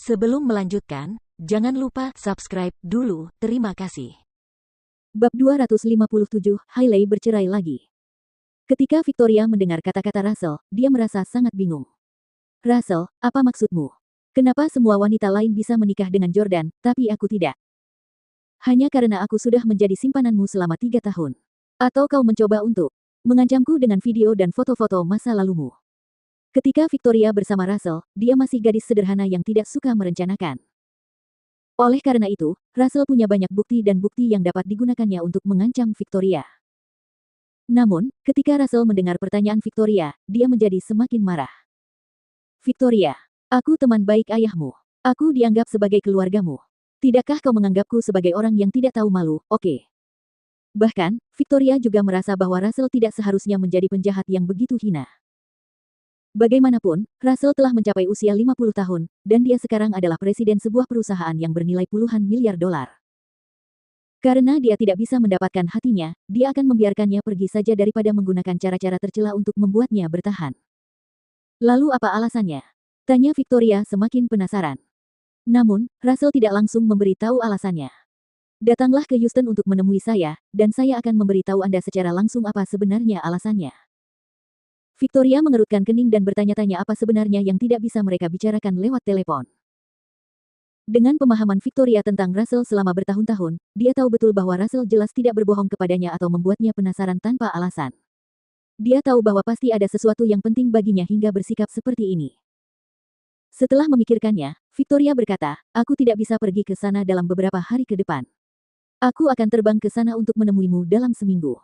Sebelum melanjutkan, jangan lupa subscribe dulu. Terima kasih. Bab 257, Hailey bercerai lagi. Ketika Victoria mendengar kata-kata Russell, dia merasa sangat bingung. Russell, apa maksudmu? Kenapa semua wanita lain bisa menikah dengan Jordan, tapi aku tidak? Hanya karena aku sudah menjadi simpananmu selama 3 tahun. Atau kau mencoba untuk mengancamku dengan video dan foto-foto masa lalumu. Ketika Victoria bersama Russell, dia masih gadis sederhana yang tidak suka merencanakan. Oleh karena itu, Russell punya banyak bukti dan bukti yang dapat digunakannya untuk mengancam Victoria. Namun, ketika Russell mendengar pertanyaan Victoria, dia menjadi semakin marah. Victoria, aku teman baik ayahmu. Aku dianggap sebagai keluargamu. Tidakkah kau menganggapku sebagai orang yang tidak tahu malu, oke? Bahkan, Victoria juga merasa bahwa Russell tidak seharusnya menjadi penjahat yang begitu hina. Bagaimanapun, Russell telah mencapai usia 50 tahun, dan dia sekarang adalah presiden sebuah perusahaan yang bernilai puluhan miliar dolar. Karena dia tidak bisa mendapatkan hatinya, dia akan membiarkannya pergi saja daripada menggunakan cara-cara tercela untuk membuatnya bertahan. Lalu apa alasannya? Tanya Victoria semakin penasaran. Namun, Russell tidak langsung memberi tahu alasannya. Datanglah ke Houston untuk menemui saya, dan saya akan memberitahu Anda secara langsung apa sebenarnya alasannya. Victoria mengerutkan kening dan bertanya-tanya apa sebenarnya yang tidak bisa mereka bicarakan lewat telepon. Dengan pemahaman Victoria tentang Russell selama bertahun-tahun, dia tahu betul bahwa Russell jelas tidak berbohong kepadanya atau membuatnya penasaran tanpa alasan. Dia tahu bahwa pasti ada sesuatu yang penting baginya hingga bersikap seperti ini. Setelah memikirkannya, Victoria berkata, aku tidak bisa pergi ke sana dalam beberapa hari ke depan. Aku akan terbang ke sana untuk menemuimu dalam seminggu.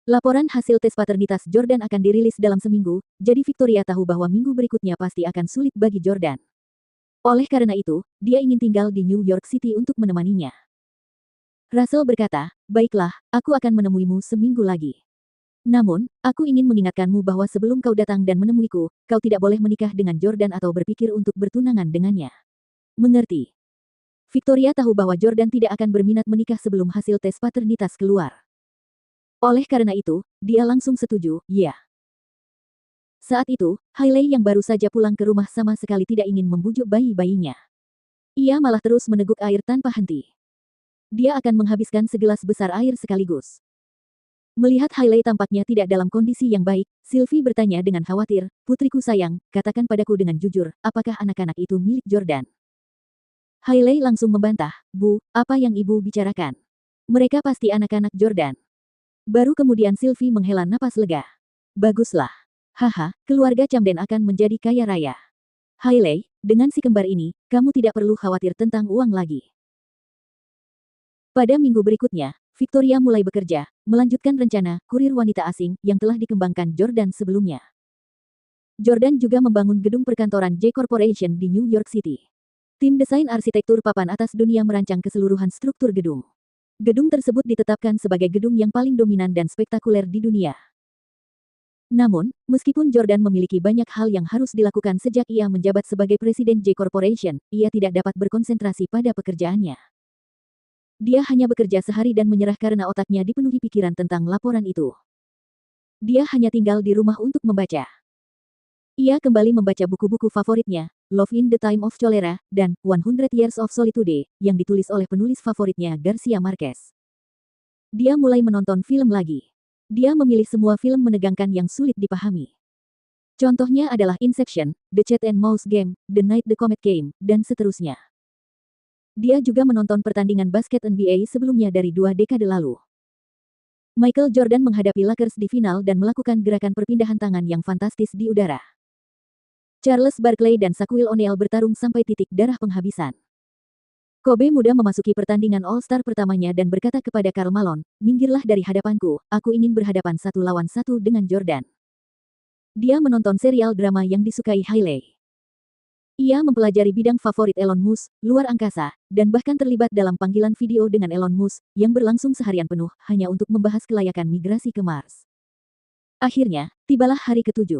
Laporan hasil tes paternitas Jordan akan dirilis dalam seminggu, jadi Victoria tahu bahwa minggu berikutnya pasti akan sulit bagi Jordan. Oleh karena itu, dia ingin tinggal di New York City untuk menemaninya. Russell berkata, baiklah, aku akan menemuimu seminggu lagi. Namun, aku ingin mengingatkanmu bahwa sebelum kau datang dan menemuiku, kau tidak boleh menikah dengan Jordan atau berpikir untuk bertunangan dengannya. Mengerti? Victoria tahu bahwa Jordan tidak akan berminat menikah sebelum hasil tes paternitas keluar. Oleh karena itu, dia langsung setuju, ya. Saat itu, Hailey yang baru saja pulang ke rumah sama sekali tidak ingin membujuk bayi-bayinya. Ia malah terus meneguk air tanpa henti. Dia akan menghabiskan segelas besar air sekaligus. Melihat Hailey tampaknya tidak dalam kondisi yang baik, Sylvie bertanya dengan khawatir, putriku sayang, katakan padaku dengan jujur, apakah anak-anak itu milik Jordan? Hailey langsung membantah, Bu, apa yang ibu bicarakan? Mereka pasti anak-anak Jordan. Baru kemudian Sylvie menghela napas lega. Baguslah. Haha, keluarga Camden akan menjadi kaya raya. Hailey, dengan si kembar ini, kamu tidak perlu khawatir tentang uang lagi. Pada minggu berikutnya, Victoria mulai bekerja, melanjutkan rencana kurir wanita asing yang telah dikembangkan Jordan sebelumnya. Jordan juga membangun gedung perkantoran J Corporation di New York City. Tim desain arsitektur papan atas dunia merancang keseluruhan struktur gedung. Gedung tersebut ditetapkan sebagai gedung yang paling dominan dan spektakuler di dunia. Namun, meskipun Jordan memiliki banyak hal yang harus dilakukan sejak ia menjabat sebagai presiden J Corporation, ia tidak dapat berkonsentrasi pada pekerjaannya. Dia hanya bekerja sehari dan menyerah karena otaknya dipenuhi pikiran tentang laporan itu. Dia hanya tinggal di rumah untuk membaca. Ia kembali membaca buku-buku favoritnya, Love in the Time of Cholera, dan 100 Years of Solitude, yang ditulis oleh penulis favoritnya Garcia Marquez. Dia mulai menonton film lagi. Dia memilih semua film menegangkan yang sulit dipahami. Contohnya adalah Inception, The Cat and Mouse Game, The Night the Comet Came, dan seterusnya. Dia juga menonton pertandingan basket NBA sebelumnya dari 2 dekade lalu. Michael Jordan menghadapi Lakers di final dan melakukan gerakan perpindahan tangan yang fantastis di udara. Charles Barkley dan Shaquille O'Neal bertarung sampai titik darah penghabisan. Kobe muda memasuki pertandingan All-Star pertamanya dan berkata kepada Karl Malone, minggirlah dari hadapanku, aku ingin berhadapan 1 lawan 1 dengan Jordan. Dia menonton serial drama yang disukai Hailey. Ia mempelajari bidang favorit Elon Musk, luar angkasa, dan bahkan terlibat dalam panggilan video dengan Elon Musk, yang berlangsung seharian penuh, hanya untuk membahas kelayakan migrasi ke Mars. Akhirnya, tibalah hari ke-7.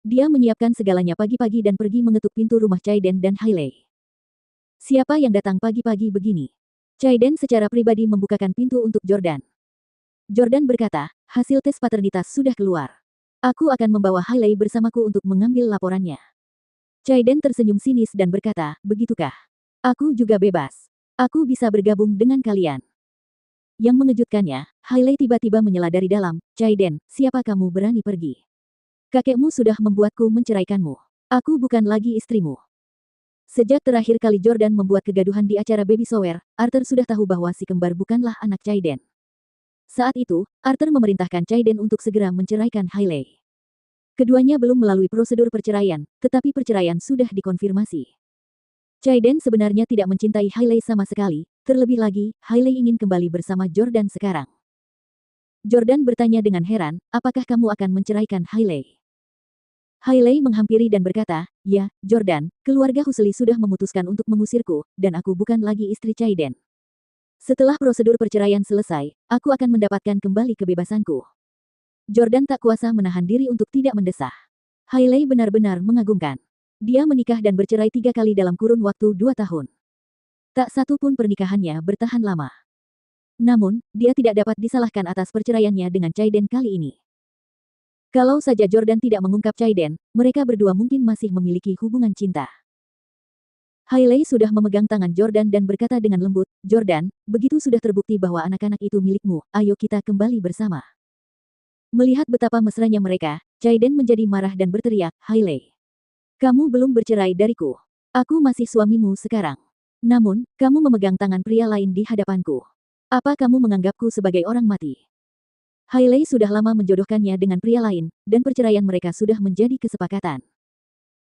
Dia menyiapkan segalanya pagi-pagi dan pergi mengetuk pintu rumah Chaiden dan Hailey. Siapa yang datang pagi-pagi begini? Chaiden secara pribadi membukakan pintu untuk Jordan. Jordan berkata, hasil tes paternitas sudah keluar. Aku akan membawa Hailey bersamaku untuk mengambil laporannya. Chaiden tersenyum sinis dan berkata, begitukah? Aku juga bebas. Aku bisa bergabung dengan kalian. Yang mengejutkannya, Hailey tiba-tiba menyela dari dalam, Chaiden, siapa kamu berani pergi? Kakekmu sudah membuatku menceraikanmu. Aku bukan lagi istrimu. Sejak terakhir kali Jordan membuat kegaduhan di acara baby shower, Arthur sudah tahu bahwa si kembar bukanlah anak Chaiden. Saat itu, Arthur memerintahkan Chaiden untuk segera menceraikan Hailey. Keduanya belum melalui prosedur perceraian, tetapi perceraian sudah dikonfirmasi. Chaiden sebenarnya tidak mencintai Hailey sama sekali, terlebih lagi, Hailey ingin kembali bersama Jordan sekarang. Jordan bertanya dengan heran, apakah kamu akan menceraikan Hailey? Hailey menghampiri dan berkata, ya, Jordan, keluarga Husli sudah memutuskan untuk mengusirku, dan aku bukan lagi istri Chaiden. Setelah prosedur perceraian selesai, aku akan mendapatkan kembali kebebasanku. Jordan tak kuasa menahan diri untuk tidak mendesah. Hailey benar-benar mengagumkan. Dia menikah dan bercerai 3 kali dalam kurun waktu 2 tahun. Tak satu pun pernikahannya bertahan lama. Namun, dia tidak dapat disalahkan atas perceraiannya dengan Chaiden kali ini. Kalau saja Jordan tidak mengungkap Chaiden, mereka berdua mungkin masih memiliki hubungan cinta. Hailey sudah memegang tangan Jordan dan berkata dengan lembut, Jordan, begitu sudah terbukti bahwa anak-anak itu milikmu, ayo kita kembali bersama. Melihat betapa mesranya mereka, Chaiden menjadi marah dan berteriak, Hailey. Kamu belum bercerai dariku. Aku masih suamimu sekarang. Namun, kamu memegang tangan pria lain di hadapanku. Apa kamu menganggapku sebagai orang mati? Hailey sudah lama menjodohkannya dengan pria lain, dan perceraian mereka sudah menjadi kesepakatan.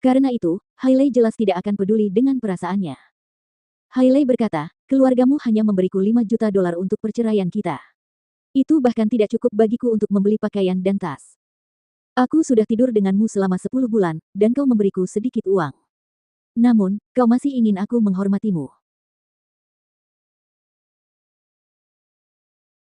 Karena itu, Hailey jelas tidak akan peduli dengan perasaannya. Hailey berkata, keluargamu hanya memberiku $5 juta untuk perceraian kita. Itu bahkan tidak cukup bagiku untuk membeli pakaian dan tas. Aku sudah tidur denganmu selama 10 bulan, dan kau memberiku sedikit uang. Namun, kau masih ingin aku menghormatimu.